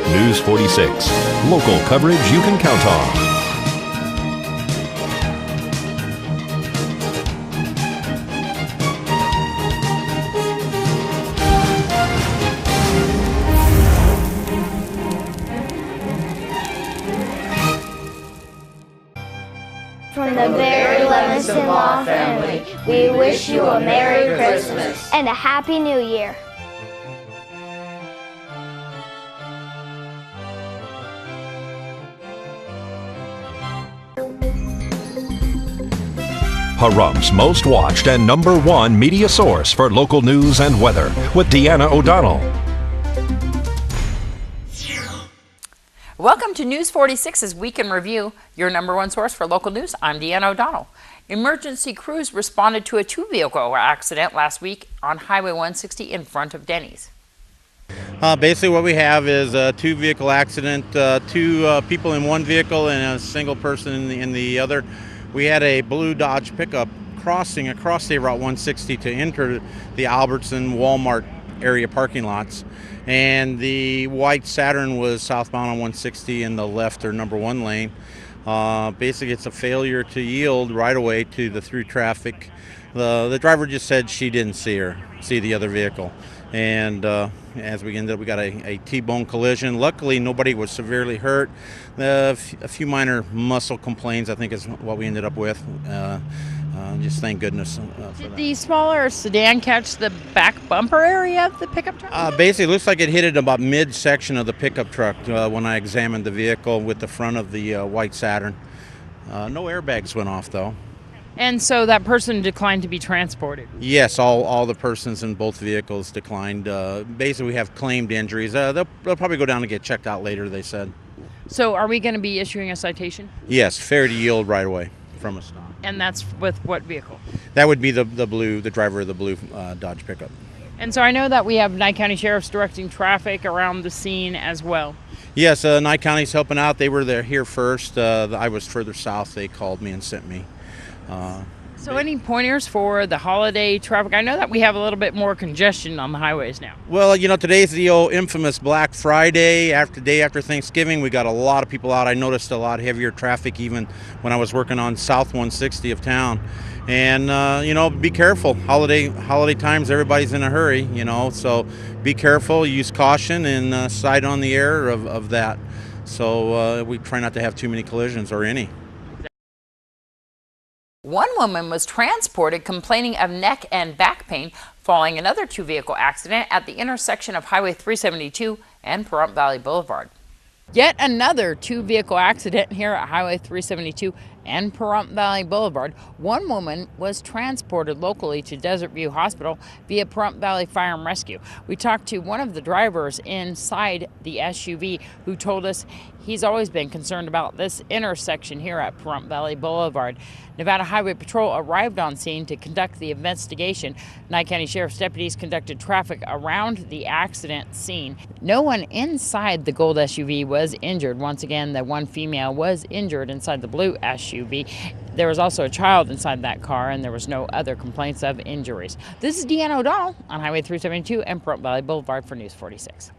News 46. Local coverage you can count on. From the very Levinson Law family, we wish you a Merry Christmas and a Happy New Year. Pahrum's most watched and #1 media source for local news and weather with Deanna O'Donnell. Welcome to News 46's Week in Review, your #1 source for local news. I'm Deanna O'Donnell. Emergency crews responded to a two-vehicle accident last week on Highway 160 in front of Denny's. Basically what we have is a two-vehicle accident, two people in one vehicle and a single person in the other. We had a blue Dodge pickup crossing across State Route 160 to enter the Albertson Walmart area parking lots. And the white Saturn was southbound on 160 in the left or #1 lane. Basically, it's a failure to yield right away to the through traffic. The driver just said she didn't see the other vehicle. And as we ended up, we got a T-bone collision. Luckily, nobody was severely hurt. A few minor muscle complaints, I think, is what we ended up with. Just thank goodness. Did the smaller sedan catch the back bumper area of the pickup truck? Basically, it looks like it hit it about mid-section of the pickup truck when I examined the vehicle with the front of the white Saturn. No airbags went off, though. And so that person declined to be transported? Yes, all the persons in both vehicles declined. Basically, we have claimed injuries. They'll probably go down and get checked out later, they said. So are we going to be issuing a citation? Yes, failure to yield right away from a stop. And that's with what vehicle? That would be the driver of the blue Dodge pickup. And so I know that we have Nye County Sheriff's directing traffic around the scene as well. Yes, Nye County's helping out. They were there here first. I was further south. They called me and sent me. So any pointers for the holiday traffic? I know that we have a little bit more congestion on the highways now. Well, today's the old infamous Black Friday, day after Thanksgiving. We got a lot of people out. I noticed a lot heavier traffic even when I was working on South 160 of town. And, be careful. Holiday times, everybody's in a hurry, so be careful, use caution, and sight on the air of that. So we try not to have too many collisions or any. One woman was transported complaining of neck and back pain following another two-vehicle accident at the intersection of Highway 372 and Pahrump Valley Boulevard. Yet another two-vehicle accident here at Highway 372 and Pahrump Valley Boulevard. One woman was transported locally to Desert View Hospital via Pahrump Valley Fire and Rescue. We talked to one of the drivers inside the SUV who told us he's always been concerned about this intersection here at Pahrump Valley Boulevard. Nevada Highway Patrol arrived on scene to conduct the investigation. Nye County Sheriff's deputies conducted traffic around the accident scene. No one inside the gold SUV was injured. Once again, the one female was injured inside the blue SUV. There was also a child inside that car, and there was no other complaints of injuries. This is Deanna O'Donnell on Highway 372 and Pahrump Valley Boulevard for News 46.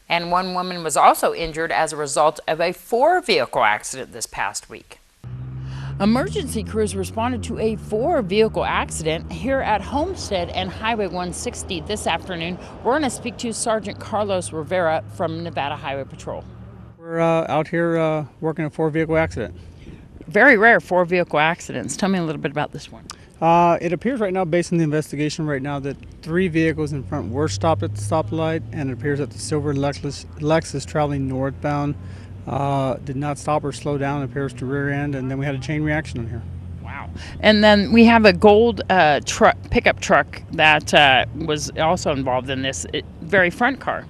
And one woman was also injured as a result of a four-vehicle accident this past week. Emergency crews responded to a four-vehicle accident here at Homestead and Highway 160 this afternoon. We're going to speak to Sergeant Carlos Rivera from Nevada Highway Patrol. We're out here working a four-vehicle accident. Very rare four-vehicle accidents. Tell me a little bit about this one. It appears right now, based on the investigation right now, that three vehicles in front were stopped at the stoplight, and it appears that the silver Lexus traveling northbound did not stop or slow down. It appears to rear end, and then we had a chain reaction on here. Wow. And then we have a gold pickup truck that was also involved in this very front car.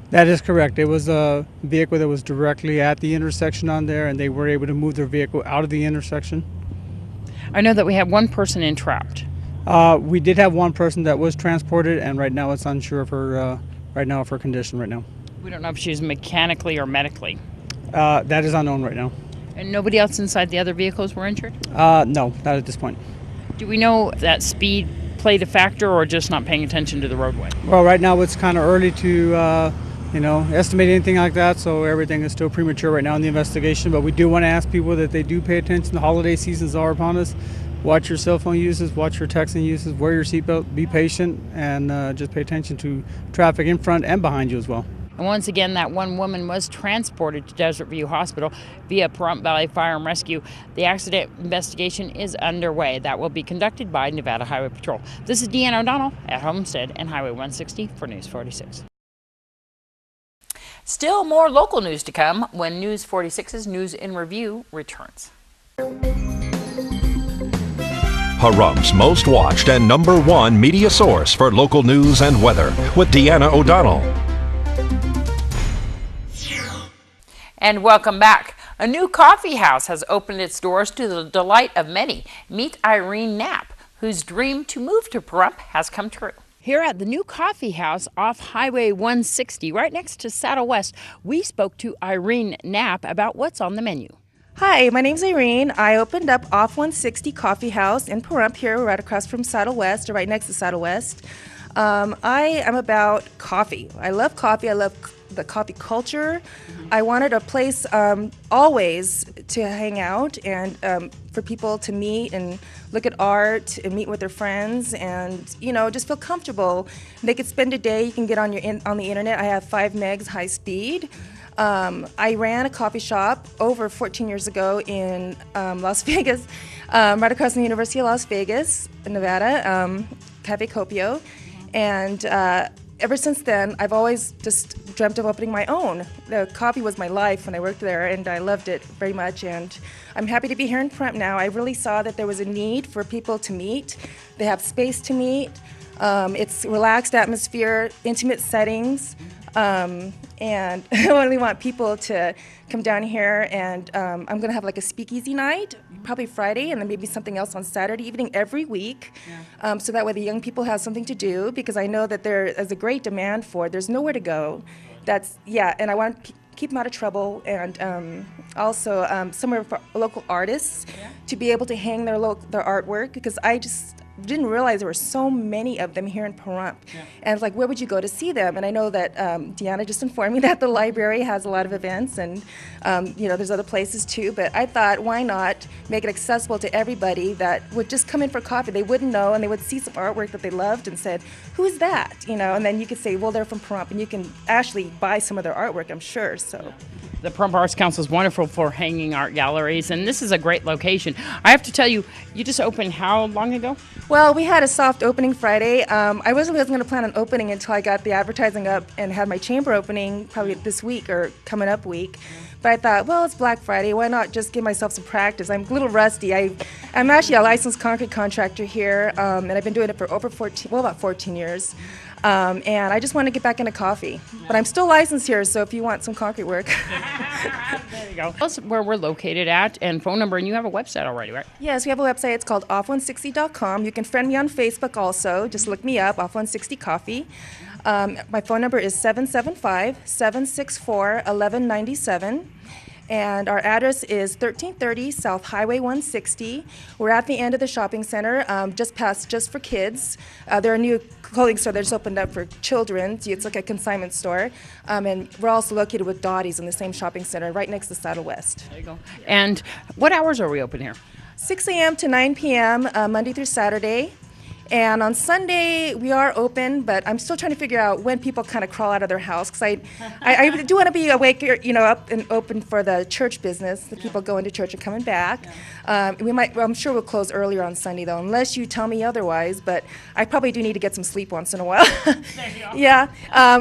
That is correct. It was a vehicle that was directly at the intersection on there, and they were able to move their vehicle out of the intersection. I know that we have one person entrapped. We did have one person that was transported, and right now it's unsure of her of her condition right now. We don't know if she's mechanically or medically. That is unknown right now. And nobody else inside the other vehicles were injured? No, not at this point. Do we know that speed played a factor or just not paying attention to the roadway? Well, right now it's kind of early to estimate anything like that. So everything is still premature right now in the investigation. But we do want to ask people that they do pay attention. The holiday seasons are upon us. Watch your cell phone uses, watch your texting uses, wear your seatbelt, be patient, and just pay attention to traffic in front and behind you as well. And once again, that one woman was transported to Desert View Hospital via Pahrump Valley Fire and Rescue. The accident investigation is underway. That will be conducted by Nevada Highway Patrol. This is Deanna O'Donnell at Homestead and Highway 160 for News 46. Still more local news to come when News 46's News in Review returns. Pahrump's most watched and #1 media source for local news and weather with Deanna O'Donnell. And welcome back. A new coffee house has opened its doors to the delight of many. Meet Irene Knapp, whose dream to move to Pahrump has come true. Here at the new coffee house off Highway 160, right next to Saddle West, we spoke to Irene Knapp about what's on the menu. Hi, my name's Irene. I opened up off 160 Coffee House in Pahrump here, right across from Saddle West, or right next to Saddle West. I am about coffee. I love coffee. I love the coffee culture. I wanted a place always to hang out and for people to meet and look at art and meet with their friends and, just feel comfortable. They could spend a day. You can get on the internet. I have 5 megs high speed. I ran a coffee shop over 14 years ago in Las Vegas, right across from the University of Las Vegas, Nevada, Cafe Copio. And ever since then, I've always just dreamt of opening my own. The coffee was my life when I worked there, and I loved it very much. And I'm happy to be here in Pahrump now. I really saw that there was a need for people to meet. They have space to meet. It's relaxed atmosphere, intimate settings. And I really want people to come down here, and I'm going to have like a speakeasy night, probably Friday, and then maybe something else on Saturday evening every week, so that way the young people have something to do, because I know that there is a great demand for it. There's nowhere to go. And I want to keep them out of trouble, and also somewhere for local artists to be able to hang their artwork, because I just didn't realize there were so many of them here in Pahrump. And it's like, where would you go to see them? And I know that Deanna just informed me that the library has a lot of events, and there's other places too, but I thought, why not make it accessible to everybody that would just come in for coffee? They wouldn't know, and they would see some artwork that they loved and said, who is that? And then you could say, well, they're from Pahrump, and you can actually buy some of their artwork, I'm sure. So. The Pahrump Arts Council is wonderful for hanging art galleries, and this is a great location. I have to tell you, you just opened how long ago? Well, we had a soft opening Friday. I wasn't going to plan on opening until I got the advertising up and had my chamber opening probably this week or coming up week. But I thought, well, it's Black Friday. Why not just give myself some practice? I'm a little rusty. I'm actually a licensed concrete contractor here, and I've been doing it for about 14 years. And I just want to get back into coffee. But I'm still licensed here, so if you want some concrete work. There you go. Tell us where we're located at and phone number, and you have a website already, right? Yes, we have a website. It's called off160.com. You can friend me on Facebook also. Just look me up, Off160 Coffee. My phone number is 775-764-1197. And our address is 1330 South Highway 160. We're at the end of the shopping center, just past Just for Kids. They're a new clothing store that just opened up for children. It's like a consignment store. And we're also located with Dottie's in the same shopping center, right next to Saddle West. There you go. And what hours are we open here? 6 a.m. to 9 p.m., Monday through Saturday. And on Sunday, we are open, but I'm still trying to figure out when people kind of crawl out of their house, because I do want to be awake, up and open for the church business, the people going to church and coming back. I'm sure we'll close earlier on Sunday, though, unless you tell me otherwise, but I probably do need to get some sleep once in a while. Yeah.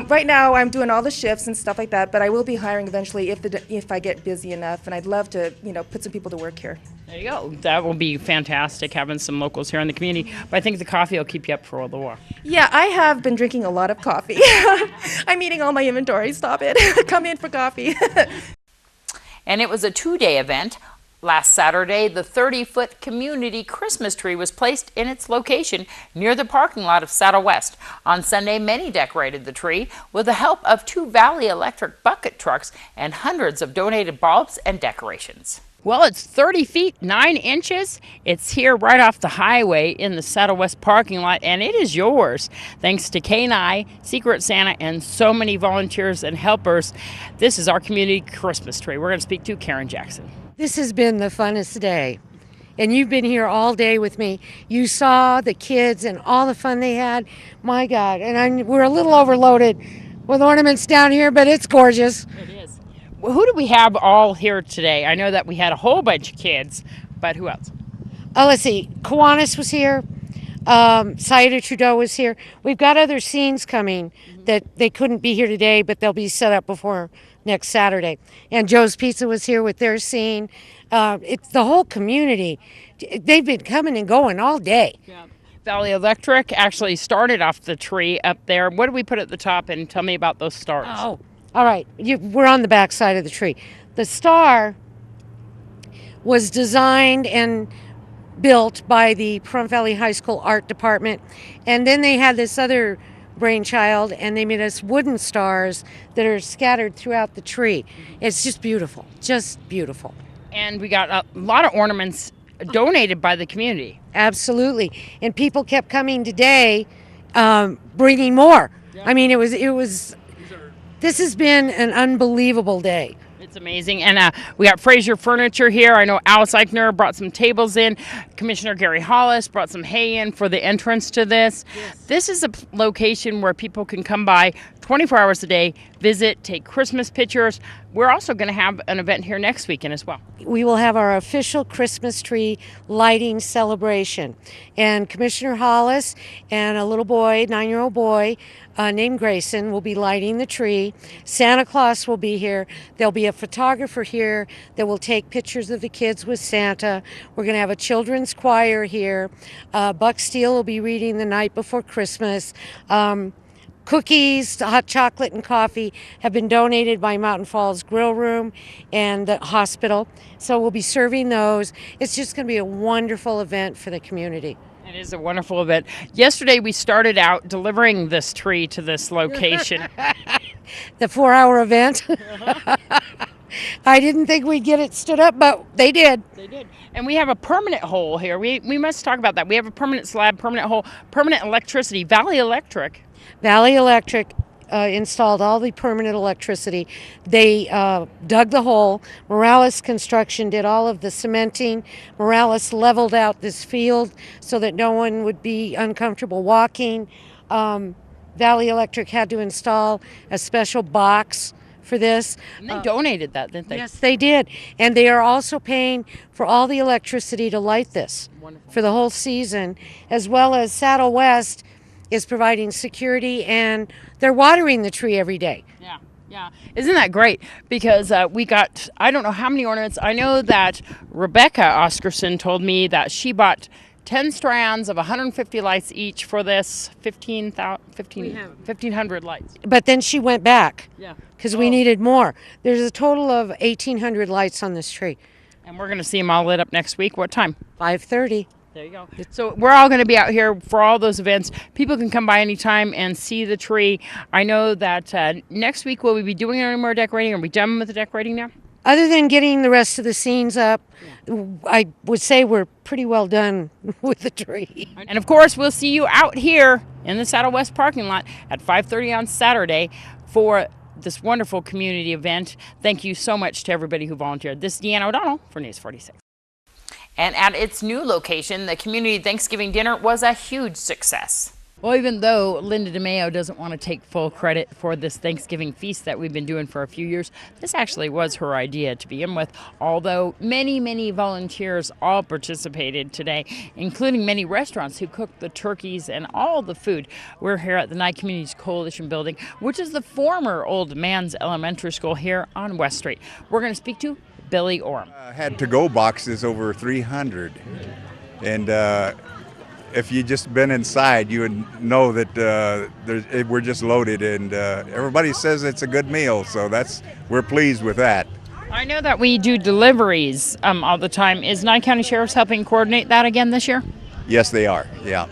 Right now, I'm doing all the shifts and stuff like that, but I will be hiring eventually if I get busy enough, and I'd love to, put some people to work here. There you go. That will be fantastic, having some locals here in the community. But I think the coffee will keep you up for all the while. Yeah, I have been drinking a lot of coffee. I'm eating all my inventory. Stop it. Come in for coffee. And it was a 2-day event. Last Saturday, the 30-foot community Christmas tree was placed in its location near the parking lot of Saddle West. On Sunday, many decorated the tree with the help of 2 Valley Electric bucket trucks and hundreds of donated bulbs and decorations. Well, it's 30 feet, 9 inches. It's here right off the highway in the Saddle West parking lot, and it is yours. Thanks to K&I, Secret Santa, and so many volunteers and helpers. This is our community Christmas tree. We're going to speak to Karen Jackson. This has been the funnest day. And you've been here all day with me. You saw the kids and all the fun they had. My God. And we're a little overloaded with ornaments down here, but it's gorgeous. It is. Well, who do we have all here today? I know that we had a whole bunch of kids, but who else? Let's see. Kiwanis was here. Saida Trudeau was here. We've got other scenes coming that they couldn't be here today, but they'll be set up before next Saturday. And Joe's Pizza was here with their scene. It's the whole community. They've been coming and going all day. Yeah. Valley Electric actually started off the tree up there. What do we put at the top? And tell me about those stars. Oh, all right. We're on the back side of the tree. The star was designed and built by the Pahrump Valley High School art department. And then they had this other brainchild, and they made us wooden stars that are scattered throughout the tree. It's just beautiful, just beautiful. And we got a lot of ornaments donated by the community. Absolutely. And people kept coming today, bringing more. Yeah. I mean, this has been an unbelievable day. It's amazing. And we got Fraser Furniture here. I know Alice Eichner brought some tables in. Commissioner Gary Hollis brought some hay in for the entrance to this. Yes. This is a location where people can come by 24 hours a day, visit, take Christmas pictures. We're also going to have an event here next weekend as well. We will have our official Christmas tree lighting celebration. And Commissioner Hollis and a little boy, 9-year-old boy, named Grayson, will be lighting the tree. Santa Claus will be here. There'll be a photographer here that will take pictures of the kids with Santa. We're going to have a children's choir here. Buck Steele will be reading the night before Christmas. Cookies, hot chocolate, and coffee have been donated by Mountain Falls Grill Room and the hospital. So we'll be serving those. It's just going to be a wonderful event for the community. It is a wonderful event. Yesterday we started out delivering this tree to this location. The 4-hour event. I didn't think we'd get it stood up, but they did. They did. And we have a permanent hole here. We must talk about that. We have a permanent slab, permanent hole, permanent electricity. Valley Electric installed all the permanent electricity. They dug the hole. Morales Construction did all of the cementing. Morales leveled out this field so that no one would be uncomfortable walking. Valley Electric had to install a special box for this. And they donated that, didn't they? Yes, they did. And they are also paying for all the electricity to light this. Wonderful. For the whole season, as well as Saddle West is providing security, and they're watering the tree every day. Yeah, yeah. Isn't that great? Because we got, I don't know how many ornaments. I know that Rebecca Oscarson told me that she bought 10 strands of 150 lights each for this 1,500 lights. But then she went back. Yeah. Because we needed more. There's a total of 1,800 lights on this tree. And we're going to see them all lit up next week. What time? 5:30. There you go. So we're all going to be out here for all those events. People can come by anytime and see the tree. I know that next week, will we be doing any more decorating? Are we done with the decorating now? Other than getting the rest of the scenes up, I would say we're pretty well done with the tree. And of course, we'll see you out here in the Saddle West parking lot at 5:30 on Saturday for this wonderful community event. Thank you so much to everybody who volunteered. This is Deanna O'Donnell for News 46. And at its new location, the community Thanksgiving dinner was a huge success. Well, even though Linda DeMeo doesn't want to take full credit for this Thanksgiving feast that we've been doing for a few years, this actually was her idea to begin with, although many, many volunteers all participated today, including many restaurants who cooked the turkeys and all the food. We're here at the Nye Communities Coalition building, which is the former Old Man's Elementary School here on West Street. We're going to speak to Billy Orm. Had to-go boxes over 300, and if you just been inside, you would know that we're just loaded, and everybody says it's a good meal, so we're pleased with that. I know that we do deliveries all the time. Is Nye County Sheriff's helping coordinate that again this year? Yes, they are. Yeah.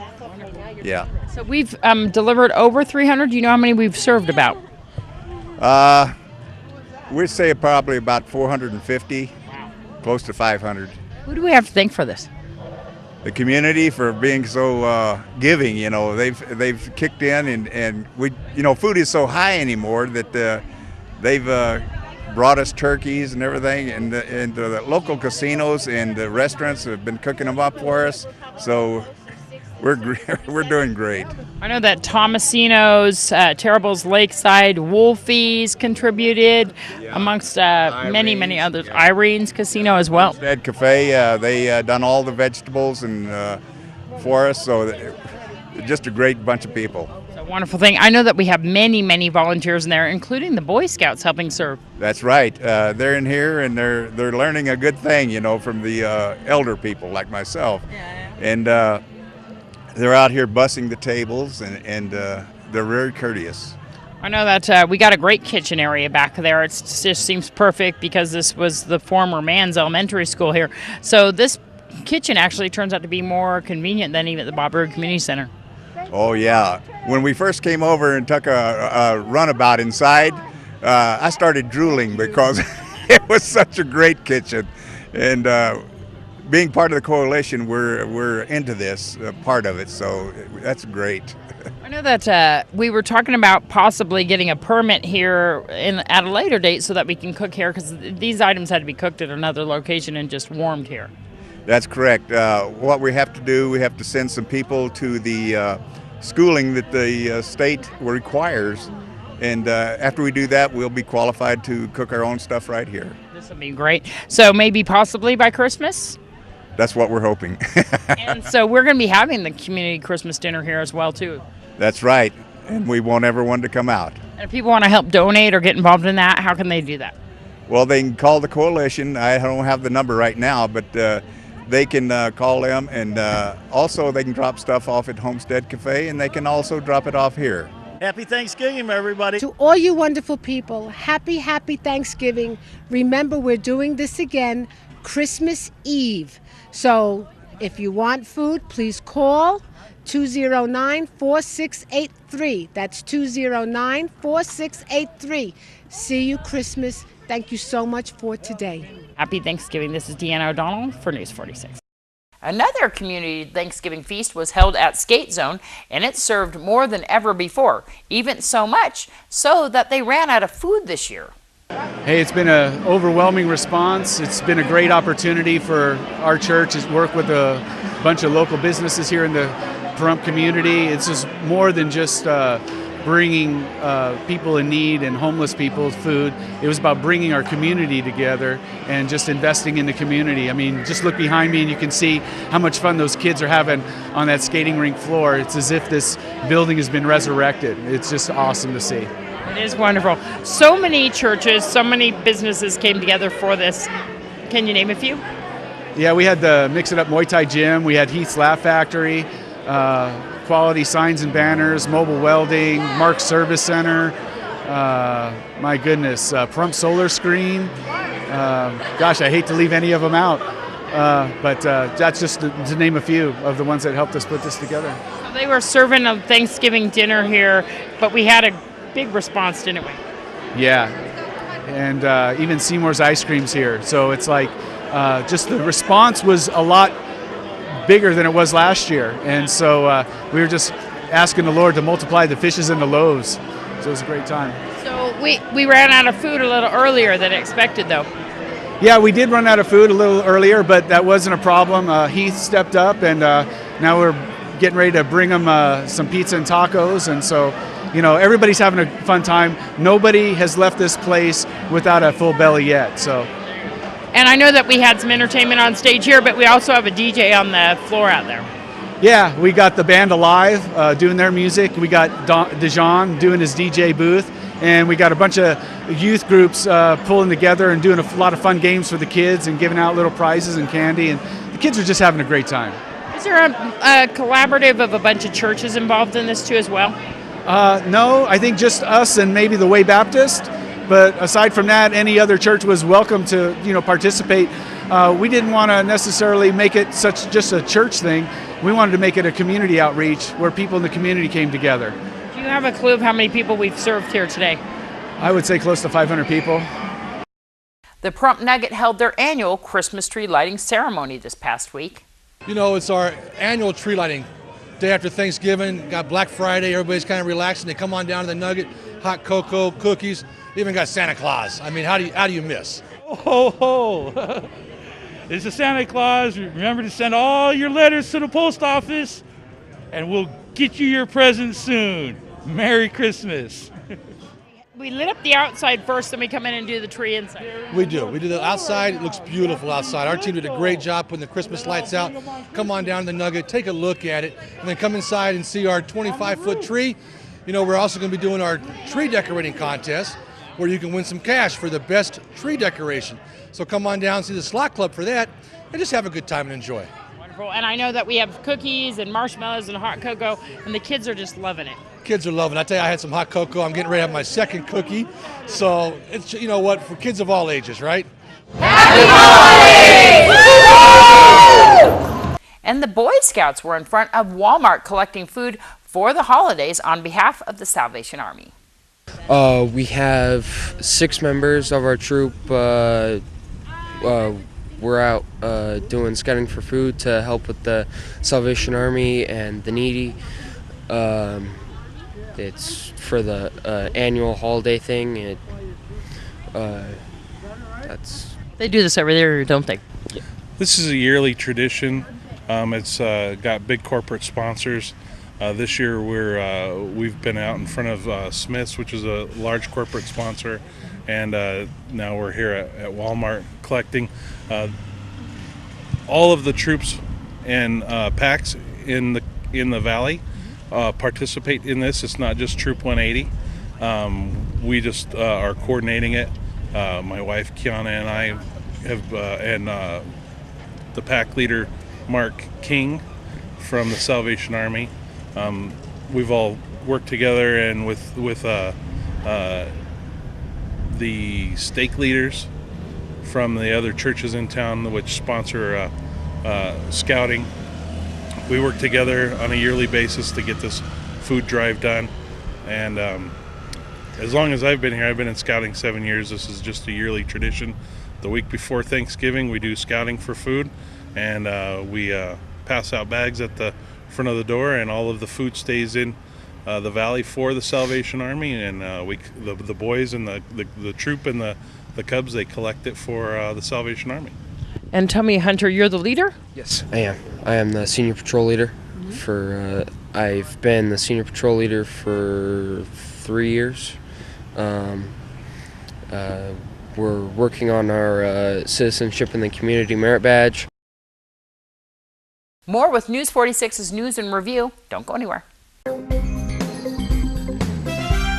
Yeah. So we've delivered over 300. Do you know how many we've served about? We'd say probably about 450. close to 500. Who do we have to thank for this? The community for being so giving. You know, they've kicked in, and we, you know, food is so high anymore that they've brought us turkeys and everything, and the local casinos and the restaurants have been cooking them up for us. So we're doing great. I know that Tomasino's, Terrible's Lakeside, Wolfie's contributed, amongst many others. Irene's Casino as well. Homestead Cafe, they done all the vegetables and for us, so just a great bunch of people. It's a wonderful thing. I know that we have many volunteers in there, including the Boy Scouts helping serve. That's right. They're in here and they're learning a good thing, you know, from the elder people like myself. And they're out here bussing the tables, and they're very courteous. I know that we got a great kitchen area back there. It just seems perfect because this was the former Man's Elementary School here. So this kitchen actually turns out to be more convenient than even the Bob Roode Community Center. Oh yeah. When we first came over and took a runabout inside, I started drooling because it was such a great kitchen. And being part of the coalition, we're into this part of it, so that's great. I know that we were talking about possibly getting a permit here at a later date so that we can cook here, because these items had to be cooked at another location and just warmed here. That's correct. What we have to do, we have to send some people to the schooling that the state requires, and after we do that, we'll be qualified to cook our own stuff right here. This will be great. So maybe possibly by Christmas? That's what we're hoping. And so we're going to be having the community Christmas dinner here as well, too. That's right, and we want everyone to come out. And if people want to help donate or get involved in that, how can they do that? Well, they can call the coalition. I don't have the number right now, but they can call them, and also they can drop stuff off at Homestead Cafe, and they can also drop it off here. Happy Thanksgiving, everybody. To all you wonderful people, happy Thanksgiving. Remember, we're doing this again Christmas Eve. So if you want food, please call 209-4683. That's 209-4683. See you Christmas. Thank you so much for today. Happy Thanksgiving. This is Deanna O'Donnell for News 46. Another community Thanksgiving feast was held at Skate Zone, and it served more than ever before, even so much so that they ran out of food this year. Hey, it's been an overwhelming response. It's been a great opportunity for our church to work with a bunch of local businesses here in the Pahrump community. It's just more than just bringing people in need and homeless people food. It was about bringing our community together and just investing in the community. I mean, just look behind me and you can see how much fun those kids are having on that skating rink floor. It's as if this building has been resurrected. It's just awesome to see. It is wonderful. So many churches, so many businesses came together for this. Can you name a few? Yeah, we had the Mix It Up Muay Thai Gym. We had Heath's Laugh Factory, Quality Signs and Banners, Mobile Welding, Mark's Service Center. My goodness, Pahrump Solar Screen. Gosh, I hate to leave any of them out. But that's just to name a few of the ones that helped us put this together. So they were serving a Thanksgiving dinner here, but we had a big response, didn't we? Yeah, and even Seymour's Ice Cream's here. So it's like just the response was a lot bigger than it was last year. And so we were just asking the Lord to multiply the fishes and the loaves. So it was a great time. So we ran out of food a little earlier than expected, though. Yeah, we did run out of food a little earlier, but that wasn't a problem. Heath stepped up, and now we're getting ready to bring them some pizza and tacos. And so, you know, everybody's having a fun time. Nobody has left this place without a full belly yet. So. And I know that we had some entertainment on stage here, but we also have a DJ on the floor out there. Yeah, we got the band Alive doing their music. We got Dijon doing his DJ booth. And we got a bunch of youth groups pulling together and doing a lot of fun games for the kids and giving out little prizes and candy. And the kids are just having a great time. Is there a collaborative of a bunch of churches involved in this too as well? No, I think just us and maybe the Way Baptist. But aside from that, any other church was welcome to, you know, participate. We didn't want to necessarily make it just a church thing. We wanted to make it a community outreach where people in the community came together. Do you have a clue of how many people we've served here today? I would say close to 500 people. The Pahrump Nugget held their annual Christmas tree lighting ceremony this past week. You know, it's our annual tree lighting day after Thanksgiving. Got Black Friday, everybody's kind of relaxing. They come on down to the Nugget, hot cocoa, cookies, even got Santa Claus. I mean, how do you miss? Ho, ho. It's a Santa Claus. Remember to send all your letters to the post office, and we'll get you your presents soon. Merry Christmas. We lit up the outside first, then we come in and do the tree inside. We do. We do the outside. It looks beautiful outside. Our team did a great job putting the Christmas lights out. Come on down to the Nugget, take a look at it, and then come inside and see our 25-foot tree. You know, we're also going to be doing our tree decorating contest where you can win some cash for the best tree decoration. So come on down, see the Slot Club for that, and just have a good time and enjoy. Wonderful. And I know that we have cookies and marshmallows and hot cocoa, and the kids are just loving it. Kids are loving it. I tell you, I had some hot cocoa. I'm getting ready to have my second cookie. So it's, you know what, for kids of all ages, right? Happy holidays! And the Boy Scouts were in front of Walmart collecting food for the holidays on behalf of the Salvation Army. We have 6 members of our troop. We're out doing scouting for food to help with the Salvation Army and the needy. It's for the annual holiday thing. They do this every year, don't they? Yeah. This is a yearly tradition. It's got big corporate sponsors. This year we've been out in front of Smith's, which is a large corporate sponsor, and now we're here at Walmart collecting. All of the troops and packs in the valley participate in this. It's not just Troop 180. We just are coordinating it. My wife Kiana and I have, and the pack leader Mark King from the Salvation Army. We've all worked together, and with the stake leaders from the other churches in town which sponsor scouting. We work together on a yearly basis to get this food drive done, and as long as I've been here, I've been in scouting 7 years. This is just a yearly tradition. The week before Thanksgiving, we do scouting for food, and we pass out bags at the front of the door, and all of the food stays in the valley for the Salvation Army, and the boys and the troop and the cubs, they collect it for the Salvation Army. And tell me, Hunter, you're the leader? Yes, I am. I am the senior patrol leader. I've been the senior patrol leader for 3 years. We're working on our citizenship in the community merit badge. More with News 46's News and Review. Don't go anywhere.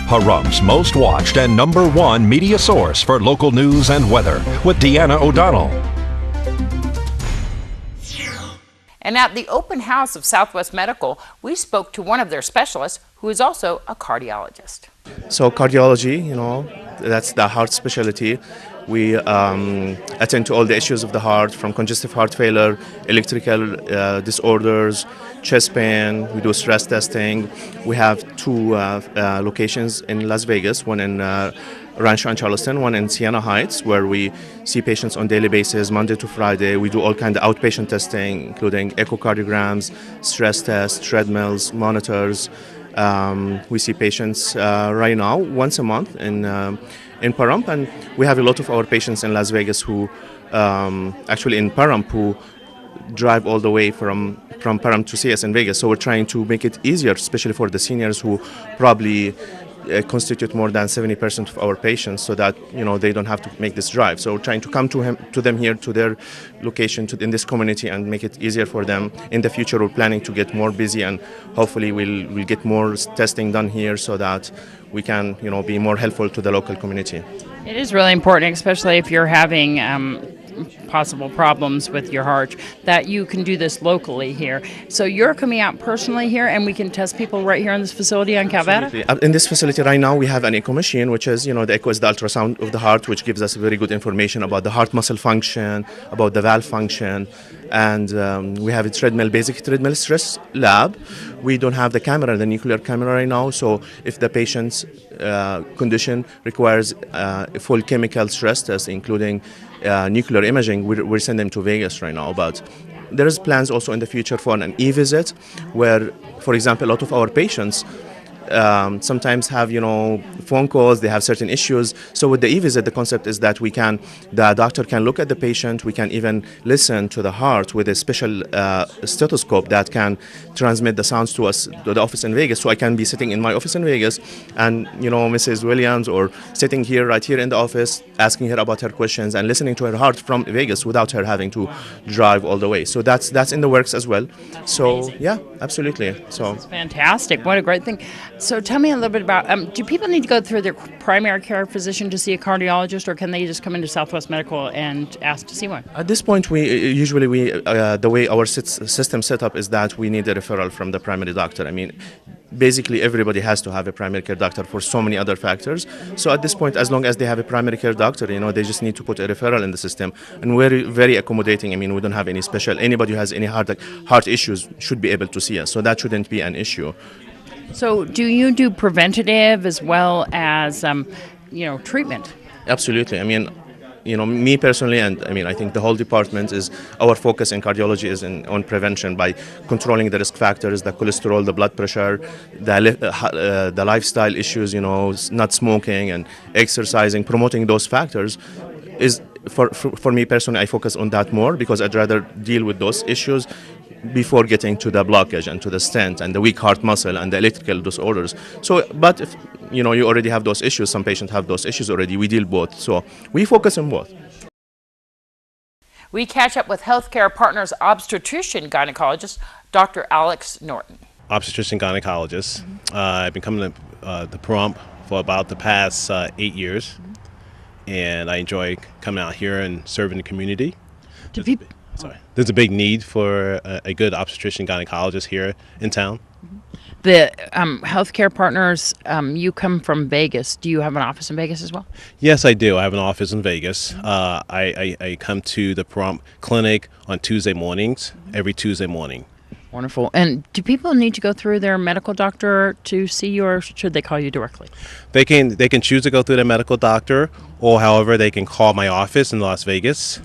Pahrump's most watched and #1 media source for local news and weather with Deanna O'Donnell. And at the open house of Southwest Medical, we spoke to one of their specialists who is also a cardiologist. So cardiology, you know, that's the heart specialty. We attend to all the issues of the heart, from congestive heart failure, electrical disorders, chest pain. We do stress testing. We have 2 locations in Las Vegas, one in Rancho and Charleston, one in Siena Heights, where we see patients on a daily basis, Monday to Friday. We do all kinds of outpatient testing, including echocardiograms, stress tests, treadmills, monitors. We see patients right now once a month in Pahrump, and we have a lot of our patients in Las Vegas who, actually in Pahrump, who drive all the way from Pahrump to see us in Vegas. So we're trying to make it easier, especially for the seniors who probably constitute more than 70% of our patients, so that they don't have to make this drive. So we're trying to come to them here, to their location, in this community, and make it easier for them. In the future, we're planning to get more busy, and hopefully we'll get more testing done here, so that we can be more helpful to the local community. It is really important, especially if you're having possible problems with your heart, that you can do this locally here. So you're coming out personally here, and we can test people right here in this facility on Calvada? In this facility right now, we have an echo machine, which is, the echo is the ultrasound of the heart, which gives us very good information about the heart muscle function, about the valve function. And we have a basic treadmill stress lab. We don't have the camera, the nuclear camera right now, so if the patient's condition requires a full chemical stress test, including nuclear imaging, we're sending them to Vegas right now. But there is plans also in the future for an e-visit, where, for example, a lot of our patients sometimes have, phone calls, they have certain issues. So with the e-visit, the concept is that the doctor can look at the patient, we can even listen to the heart with a special stethoscope that can transmit the sounds to us, to the office in Vegas. So I can be sitting in my office in Vegas and, Mrs. Williams, or sitting here, right here in the office, asking her about her questions and listening to her heart from Vegas without her having to drive all the way. So that's in the works as well. So yeah, absolutely. So it's fantastic. What a great thing. So tell me a little bit about, do people need to go through their primary care physician to see a cardiologist, or can they just come into Southwest Medical and ask to see one? At this point, the way our system set up is that we need a referral from the primary doctor. I mean, basically everybody has to have a primary care doctor for so many other factors. So at this point, as long as they have a primary care doctor, they just need to put a referral in the system. And we're very accommodating. I mean, we don't have any special, anybody who has any heart issues should be able to see us. So that shouldn't be an issue. So do you do preventative as well as, treatment? Absolutely. I mean, me personally, and I think the whole department, our focus in cardiology is on prevention by controlling the risk factors, the cholesterol, the blood pressure, the lifestyle issues, not smoking and exercising, promoting those factors is, for me personally, I focus on that more because I'd rather deal with those issues before getting to the blockage and to the stent and the weak heart muscle and the electrical disorders. So, but if you already have those issues, some patients have those issues already, we deal both. So we focus on both. We catch up with Healthcare Partners obstetrician gynecologist, Dr. Alex Norton. Obstetrician gynecologist. I've been coming to the Pahrump for about the past 8 years, and I enjoy coming out here and serving the community. There's a big need for a good obstetrician gynecologist here in town. The Healthcare Partners, you come from Vegas. Do you have an office in Vegas as well? Yes, I do. I have an office in Vegas. I come to the Pahrump Clinic on Tuesday mornings, every Tuesday morning. Wonderful. And do people need to go through their medical doctor to see you, or should they call you directly? They can choose to go through their medical doctor, or however, they can call my office in Las Vegas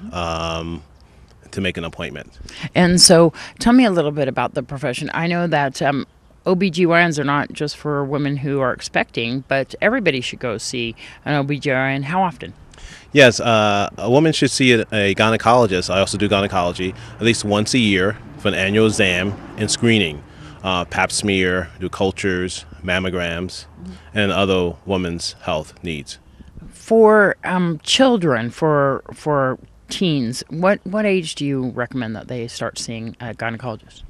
to make an appointment. And so tell me a little bit about the profession. I know that OBGYNs are not just for women who are expecting, but everybody should go see an OBGYN. How often? Yes, a woman should see a gynecologist. I also do gynecology at least once a year for an annual exam and screening, pap smear, do cultures, mammograms, and other women's health needs. For children, for teens, what age do you recommend that they start seeing a gynecologist?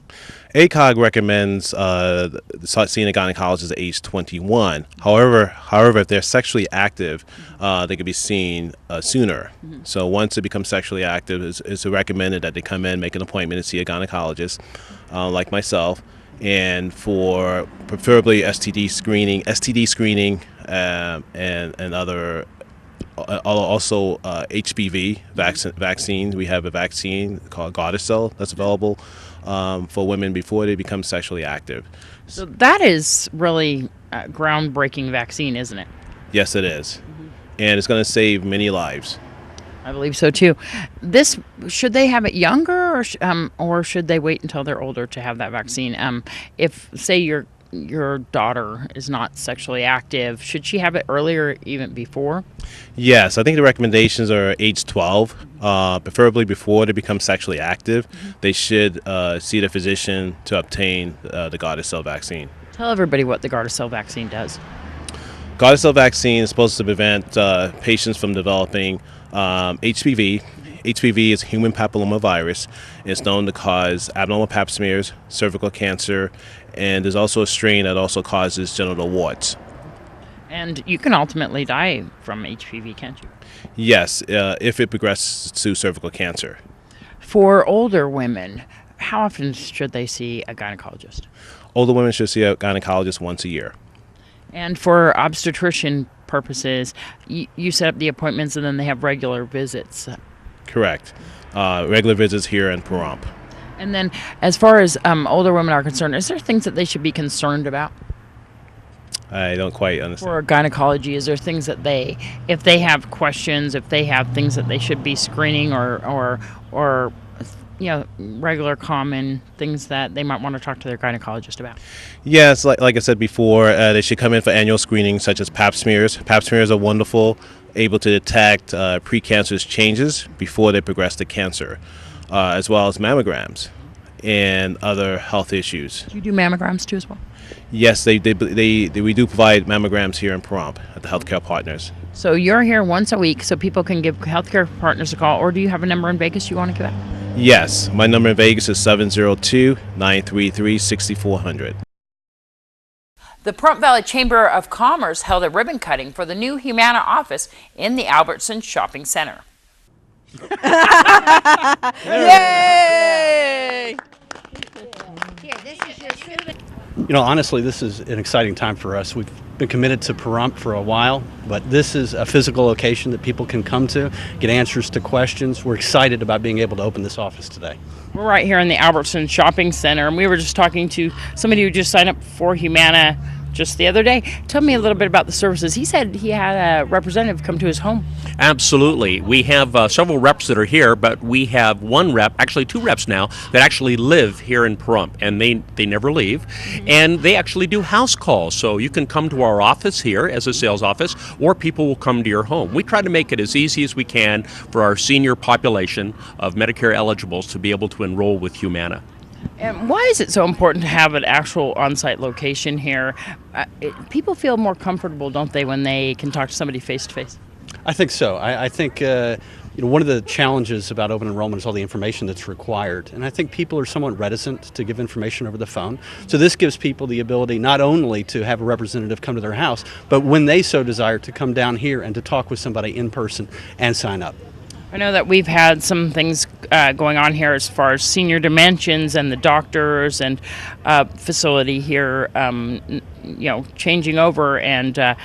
ACOG recommends start seeing a gynecologist at age 21. However, if they're sexually active, they could be seen sooner. Mm-hmm. So once they become sexually active, it's recommended that they come in, make an appointment to see a gynecologist, like myself, and for preferably STD screening, and other. Also, HPV vaccine. We have a vaccine called Gardasil that's available for women before they become sexually active. So that is really a groundbreaking vaccine, isn't it? Yes, it is. Mm-hmm. And it's going to save many lives. I believe so too. Should they have it younger, or should they wait until they're older to have that vaccine? If, say, your daughter is not sexually active, should she have it earlier, even before? Yes, I think the recommendations are age 12, preferably before they become sexually active. Mm-hmm. They should see the physician to obtain the Gardasil vaccine. Tell everybody what the Gardasil vaccine does. Gardasil vaccine is supposed to prevent patients from developing HPV. HPV is human papillomavirus. It's known to cause abnormal pap smears, cervical cancer, and there's also a strain that also causes genital warts. And you can ultimately die from HPV, can't you? Yes, if it progresses to cervical cancer. For older women, how often should they see a gynecologist? Older women should see a gynecologist once a year. And for obstetrician purposes, you set up the appointments and then they have regular visits. Correct. Regular visits here in Pahrump. And then as far as older women are concerned, is there things that they should be concerned about? I don't quite understand. For gynecology, is there things that if they have questions, if they have things that they should be screening or regular common things that they might want to talk to their gynecologist about? Yes, like I said before, they should come in for annual screenings such as Pap smears. Pap smears are wonderful, able to detect precancerous changes before they progress to cancer, as well as mammograms and other health issues. Do you do mammograms too as well? Yes, we do provide mammograms here in Pahrump at the Healthcare Partners. So you're here once a week so people can give Healthcare Partners a call, or do you have a number in Vegas you want to give out? Yes, my number in Vegas is 702-933-6400. The Pahrump Valley Chamber of Commerce held a ribbon cutting for the new Humana office in the Albertson Shopping Center. Yay! You know, honestly, this is an exciting time for us. We've been committed to Pahrump for a while, but this is a physical location that people can come to, get answers to questions. We're excited about being able to open this office today. We're right here in the Albertson Shopping Center, and we were just talking to somebody who just signed up for Humana just the other day. Tell me a little bit about the services. He said he had a representative come to his home. Absolutely. We have several reps that are here, but we have one rep, actually two reps now, that actually live here in Pahrump, and they never leave. And they actually do house calls. So you can come to our office here as a sales office, or people will come to your home. We try to make it as easy as we can for our senior population of Medicare eligibles to be able to enroll with Humana. And why is it so important to have an actual on-site location here? People feel more comfortable, don't they, when they can talk to somebody face-to-face? I think so. I think one of the challenges about open enrollment is all the information that's required. And I think people are somewhat reticent to give information over the phone. So this gives people the ability not only to have a representative come to their house, but when they so desire to come down here and to talk with somebody in person and sign up. I know that we've had some things going on here as far as senior dimensions and the doctors and facility here, changing over, and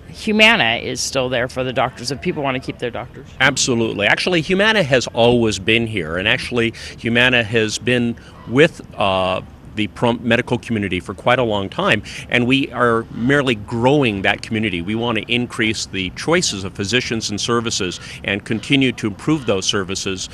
Humana is still there for the doctors if people want to keep their doctors. Absolutely. Actually, Humana has always been here, and actually Humana has been with the Pahrump medical community for quite a long time, and we are merely growing that community. We want to increase the choices of physicians and services and continue to improve those services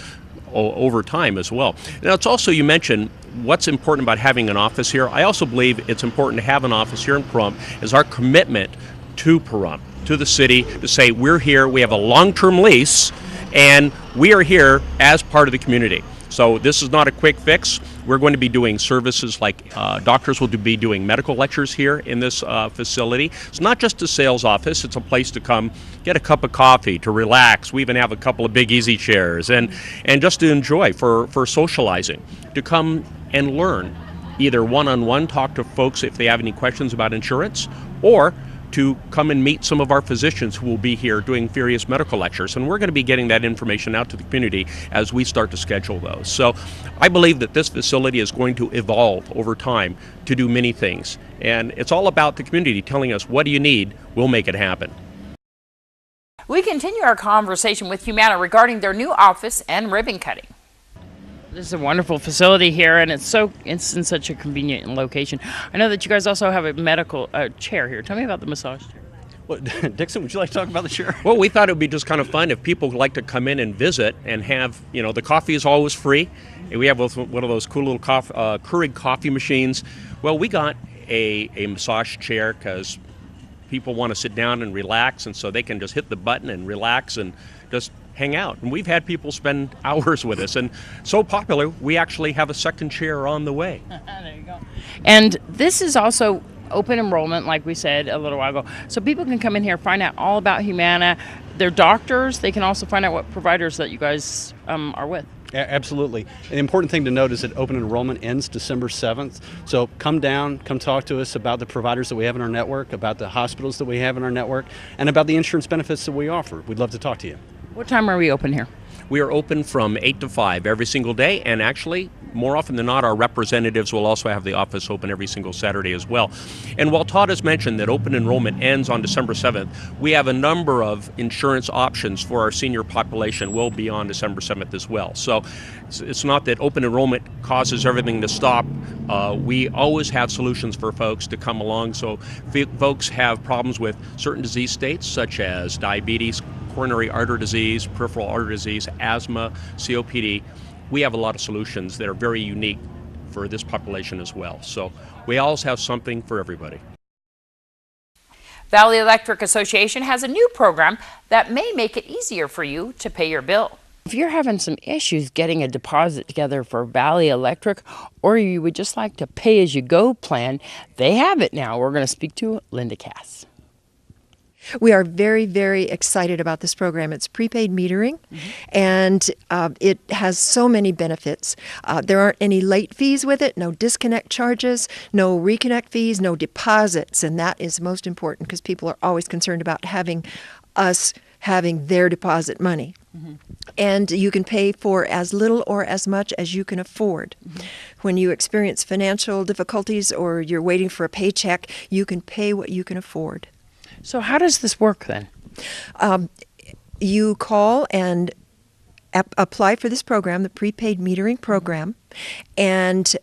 over time as well. Now, it's also, you mentioned what's important about having an office here. I also believe it's important to have an office here in Pahrump is our commitment to Pahrump, to the city, to say we're here, we have a long-term lease, and we are here as part of the community. So this is not a quick fix. We're going to be doing services like doctors will be doing medical lectures here in this facility. It's not just a sales office. It's a place to come get a cup of coffee, to relax. We even have a couple of big easy chairs and just to enjoy for socializing, to come and learn, either one-on-one, talk to folks if they have any questions about insurance, or to come and meet some of our physicians who will be here doing various medical lectures. And we're going to be getting that information out to the community as we start to schedule those. So I believe that this facility is going to evolve over time to do many things. And it's all about the community telling us, what do you need? We'll make it happen. We continue our conversation with Humana regarding their new office and ribbon cutting. This is a wonderful facility here, and it's in such a convenient location. I know that you guys also have a medical chair here. Tell me about the massage chair. Well, Dixon, would you like to talk about the chair? Well, we thought it would be just kind of fun if people would like to come in and visit and have, the coffee is always free. And we have one of those cool little Keurig coffee machines. Well, we got a massage chair because people want to sit down and relax, and so they can just hit the button and relax and just hang out. And we've had people spend hours with us, and so popular we actually have a second chair on the way. There you go. And this is also open enrollment, like we said a little while ago, so people can come in here, find out all about Humana, their doctors. They can also find out what providers that you guys are with. Absolutely. An important thing to note is that open enrollment ends December 7th. So come down, come talk to us about the providers that we have in our network, about the hospitals that we have in our network, and about the insurance benefits that we offer. We'd love to talk to you. What time are we open here? We are open from 8 to 5 every single day, and actually, more often than not, our representatives will also have the office open every single Saturday as well. And while Todd has mentioned that open enrollment ends on December 7th, we have a number of insurance options for our senior population will be on December 7th as well. So it's not that open enrollment causes everything to stop. We always have solutions for folks to come along. So if folks have problems with certain disease states such as diabetes, coronary artery disease, peripheral artery disease, asthma, COPD, we have a lot of solutions that are very unique for this population as well. So we always have something for everybody. Valley Electric Association has a new program that may make it easier for you to pay your bill. If you're having some issues getting a deposit together for Valley Electric, or you would just like to pay-as-you-go plan, they have it now. We're going to speak to Linda Cass. We are very, very excited about this program. It's prepaid metering, and it has so many benefits. There aren't any late fees with it, no disconnect charges, no reconnect fees, no deposits, and that is most important because people are always concerned about having their deposit money. And you can pay for as little or as much as you can afford. When you experience financial difficulties or you're waiting for a paycheck, you can pay what you can afford. So how does this work then? You call and apply for this program, the prepaid metering program, and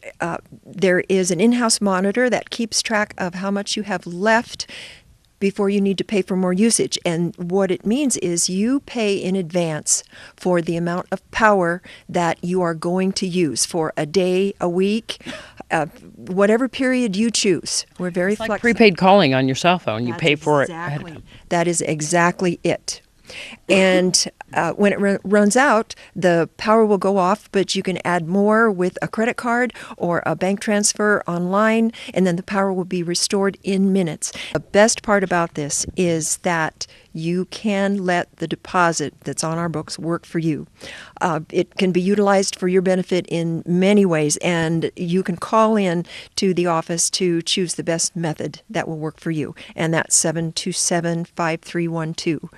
there is an in-house monitor that keeps track of how much you have left before you need to pay for more usage. And what it means is you pay in advance for the amount of power that you are going to use for a day, a week, whatever period you choose. We're very flexible. Like prepaid calling on your cell phone. You pay for it ahead of time. That is exactly it. And when it runs out, the power will go off, but you can add more with a credit card or a bank transfer online, and then the power will be restored in minutes. The best part about this is that you can let the deposit that's on our books work for you. It can be utilized for your benefit in many ways, and you can call in to the office to choose the best method that will work for you, and that's 727-5312.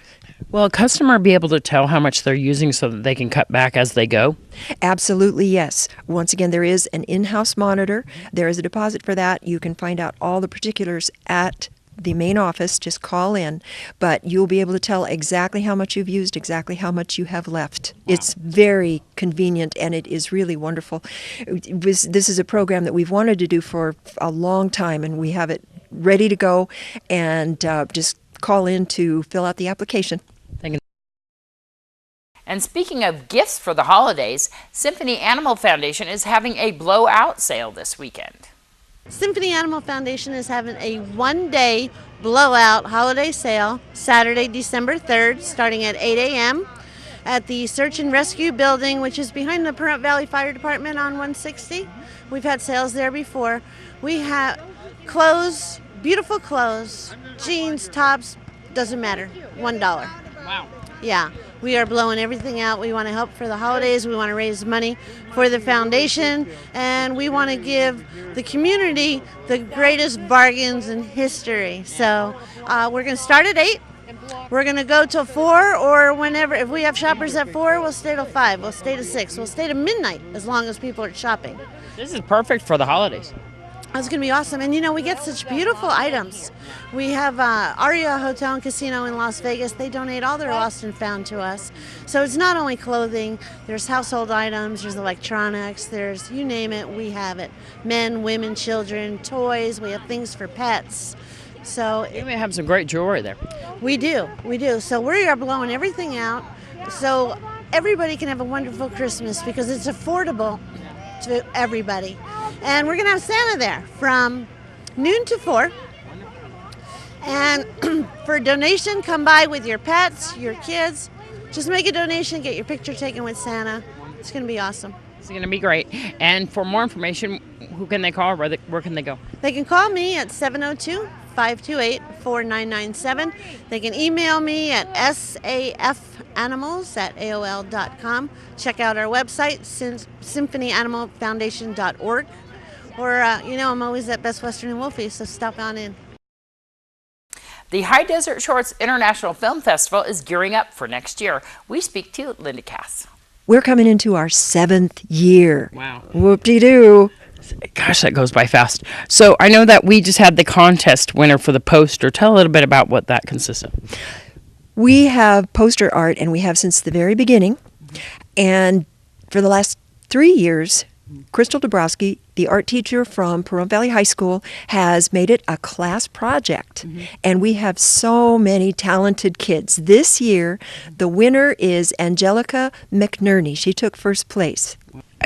Will a customer be able to tell how much they're using so that they can cut back as they go? Absolutely, yes. Once again, there is an in-house monitor. There is a deposit for that. You can find out all the particulars at the main office. Just call in, but you'll be able to tell exactly how much you've used, exactly how much you have left. Wow. It's very convenient, and it is really wonderful. This is a program that we've wanted to do for a long time, and we have it ready to go, and just call in to fill out the application. Thank you. And speaking of gifts for the holidays, Symphony Animal Foundation is having a blowout sale this weekend. Symphony Animal Foundation is having a one-day blowout holiday sale Saturday, December 3rd, starting at 8 a.m. at the Search and Rescue Building, which is behind the Pahrump Valley Fire Department on 160. We've had sales there before. We have clothes, beautiful clothes, jeans, tops, doesn't matter, $1. Wow. Yeah, we are blowing everything out. We want to help for the holidays. We want to raise money for the foundation, and we want to give the community the greatest bargains in history. So we're going to start at 8. We're going to go till 4, or whenever. If we have shoppers at 4, we'll stay till 5. We'll stay to 6. We'll stay to midnight as long as people are shopping. This is perfect for the holidays. It's going to be awesome. And, you know, we get such beautiful items. We have Aria Hotel and Casino in Las Vegas. They donate all their lost and found to us. So it's not only clothing. There's household items. There's electronics. There's, you name it, we have it. Men, women, children, toys. We have things for pets. So you may have some great jewelry there. We do. We do. So we are blowing everything out so everybody can have a wonderful Christmas because it's affordable to everybody. And we're going to have Santa there from noon to 4. And for a donation, come by with your pets, your kids. Just make a donation, get your picture taken with Santa. It's going to be awesome. It's going to be great. And for more information, who can they call or where can they go? They can call me at 702 528-4997. They can email me at safanimals@aol.com. Check out our website, symphonyanimalfoundation.org. Or, I'm always at Best Western in Wolfie, so stop on in. The High Desert Shorts International Film Festival is gearing up for next year. We speak to Linda Cass. We're coming into our 7th year. Wow. Whoop-de-doo. Gosh, that goes by fast. So I know that we just had the contest winner for the poster. Tell a little bit about what that consists of. We have poster art, and we have since the very beginning. And for the last 3 years, Crystal Dabrowski, the art teacher from Pahrump Valley High School, has made it a class project. And we have so many talented kids. This year, the winner is Angelica McNerney. She took first place.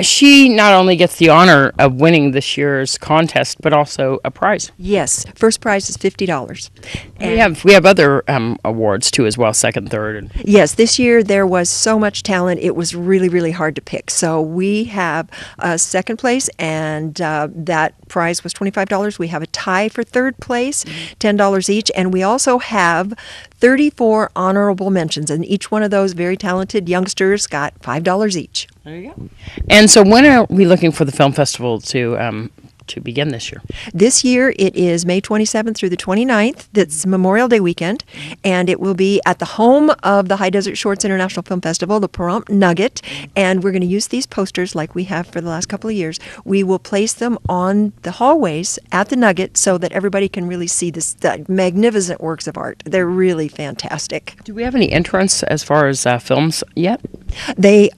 She not only gets the honor of winning this year's contest, but also a prize. Yes, first prize is $50. And We have other awards too as well, second, third. Yes, this year there was so much talent, it was really, really hard to pick. So we have second place, and that prize was $25. We have a tie for third place, $10 each, and we also have 34 honorable mentions, and each one of those very talented youngsters got $5 each. There you go. And so when are we looking for the film festival to begin this year? This year it is May 27th through the 29th. That's Memorial Day weekend, and it will be at the home of the High Desert Shorts International Film Festival, the Pahrump Nugget, and we're going to use these posters like we have for the last couple of years. We will place them on the hallways at the Nugget so that everybody can really see the magnificent works of art. They're really fantastic. Do we have any entrants as far as films yet? The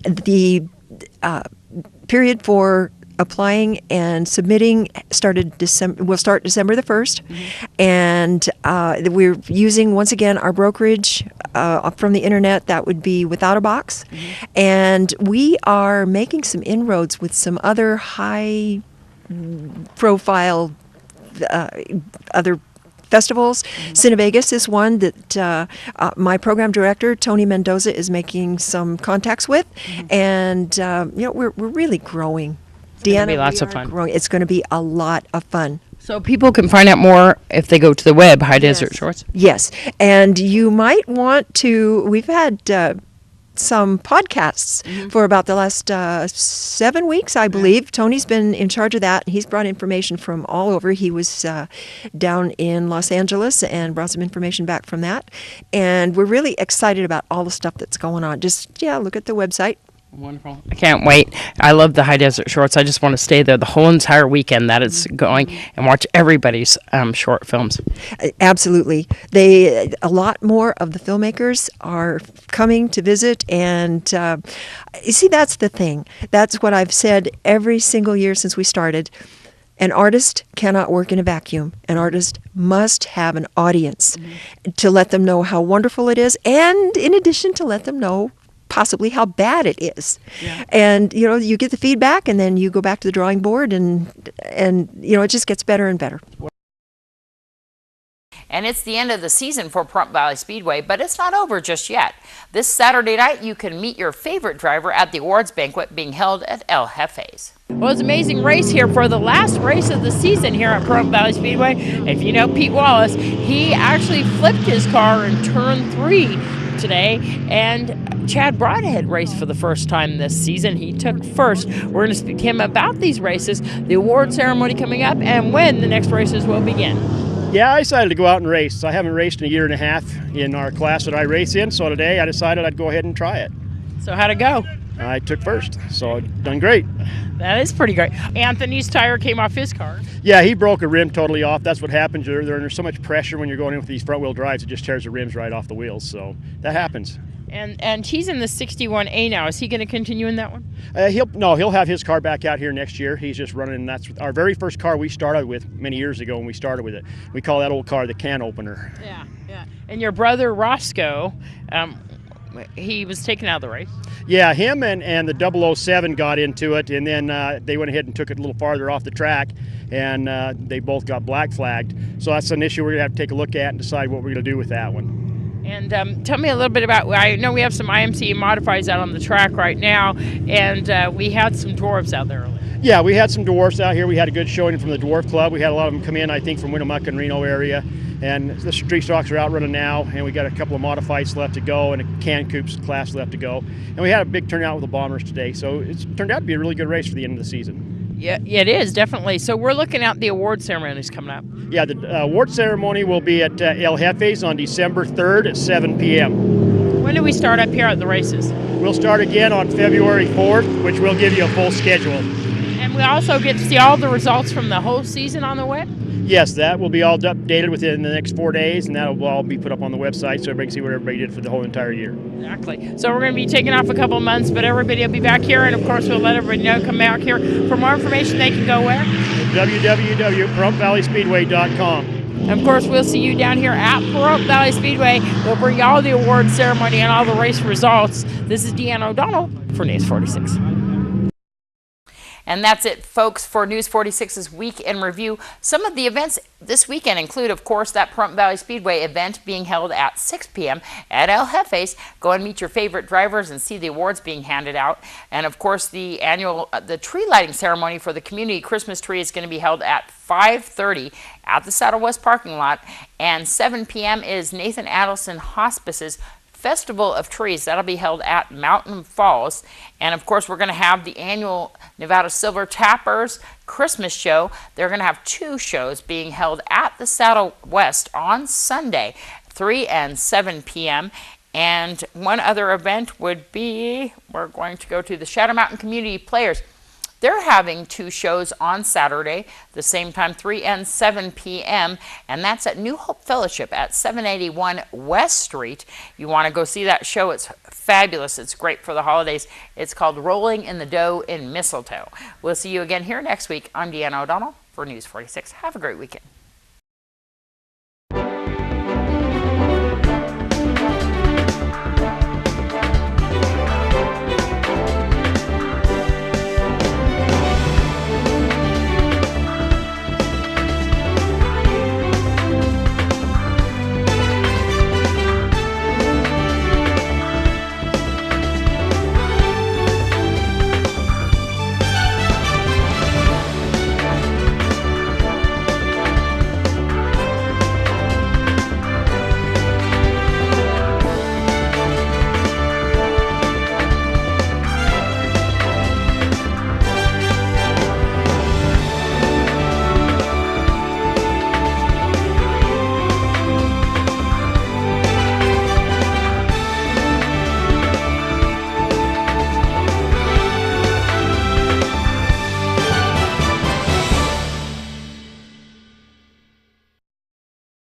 period for applying and submitting will start December the 1st, and we're using once again our brokerage from the internet. That would be Without a Box, and we are making some inroads with some other high profile other festivals. Cinevegas is one that my program director, Tony Mendoza, is making some contacts with, and we're really growing. Deanna, be lots of fun. Growing. It's going to be a lot of fun. So people can find out more if they go to the web, High Desert Shorts. Yes, and you might want to. We've had some podcasts for about the last 7 weeks, I believe. Tony's been in charge of that. He's brought information from all over. He was down in Los Angeles and brought some information back from that. And we're really excited about all the stuff that's going on. Just, look at the website. Wonderful. I can't wait. I love the High Desert Shorts. I just want to stay there the whole entire weekend that it's going and watch everybody's short films. Absolutely. A lot more of the filmmakers are coming to visit, and you see, that's the thing. That's what I've said every single year since we started. An artist cannot work in a vacuum. An artist must have an audience to let them know how wonderful it is, and in addition to let them know possibly how bad it is. And you get the feedback, and then you go back to the drawing board, and it just gets better and better. And it's the end of the season for Pahrump Valley Speedway, but it's not over just yet. This Saturday night, you can meet your favorite driver at the awards banquet being held at El Jefe's. Well, it's an amazing race here for the last race of the season here at Pahrump Valley Speedway. If you know Pete Wallace, he actually flipped his car in turn 3 today, and Chad Broadhead raced for the first time this season. He took first. We're going to speak to him about these races, the award ceremony coming up, and when the next races will begin. Yeah, I decided to go out and race. I haven't raced in a year and a half in our class that I race in, so today I decided I'd go ahead and try it. So how'd it go? I took first, so I've done great. That is pretty great. Anthony's tire came off his car. Yeah, he broke a rim totally off. That's what happens. There's so much pressure when you're going in with these front-wheel drives, it just tears the rims right off the wheels, so that happens. And he's in the 61A now. Is he going to continue in that one? He'll have his car back out here next year. He's just running. That's our very first car we started with many years ago when we started with it. We call that old car the can opener. Yeah. And your brother Roscoe, he was taken out of the race. Yeah, him and the 007 got into it, and then they went ahead and took it a little farther off the track, and they both got black flagged. So that's an issue we're going to have to take a look at and decide what we're going to do with that one. And tell me a little bit about, I know we have some IMC modifieds out on the track right now, and we had some dwarves out there earlier. Yeah, we had some dwarfs out here. We had a good showing from the Dwarf Club. We had a lot of them come in, I think, from Winnemucca and Reno area. And the street stocks are out running now, and we got a couple of modifieds left to go and a can coops class left to go. And we had a big turnout with the Bombers today, so it's turned out to be a really good race for the end of the season. Yeah, it is, definitely. So we're looking at the award ceremonies coming up. Yeah, the award ceremony will be at El Jefe's on December 3rd at 7 p.m. When do we start up here at the races? We'll start again on February 4th, which will give you a full schedule. And we also get to see all the results from the whole season on the web? Yes, that will be all updated within the next 4 days, and that will all be put up on the website so everybody can see what everybody did for the whole entire year. Exactly. So we're going to be taking off a couple of months, but everybody will be back here, and of course we'll let everybody know, come back here. For more information, they can go where? www.Pahrump-Valley-Speedway.com. And of course, we'll see you down here at Pahrump Valley Speedway. We'll bring you all the award ceremony and all the race results. This is Deanna O'Donnell for News 46. And that's it, folks, for News 46's Week in Review. Some of the events this weekend include, of course, that Pahrump Valley Speedway event being held at 6 p.m. at El Jefe's. Go and meet your favorite drivers and see the awards being handed out. And, of course, the tree lighting ceremony for the community Christmas tree is going to be held at 5:30 at the Saddle West parking lot. And 7 p.m. is Nathan Adelson Hospice's Festival of Trees. That'll be held at Mountain Falls. And of course, we're going to have the annual Nevada Silver Tappers Christmas show. They're going to have 2 shows being held at the Saddle West on Sunday, 3 and 7 p.m. And one other event would be, we're going to go to the Shadow Mountain Community Players. They're having 2 shows on Saturday, the same time, 3 and 7 p.m., and that's at New Hope Fellowship at 781 West Street. You want to go see that show. It's fabulous. It's great for the holidays. It's called Rolling in the Dough in Mistletoe. We'll see you again here next week. I'm Deanna O'Donnell for News 46. Have a great weekend.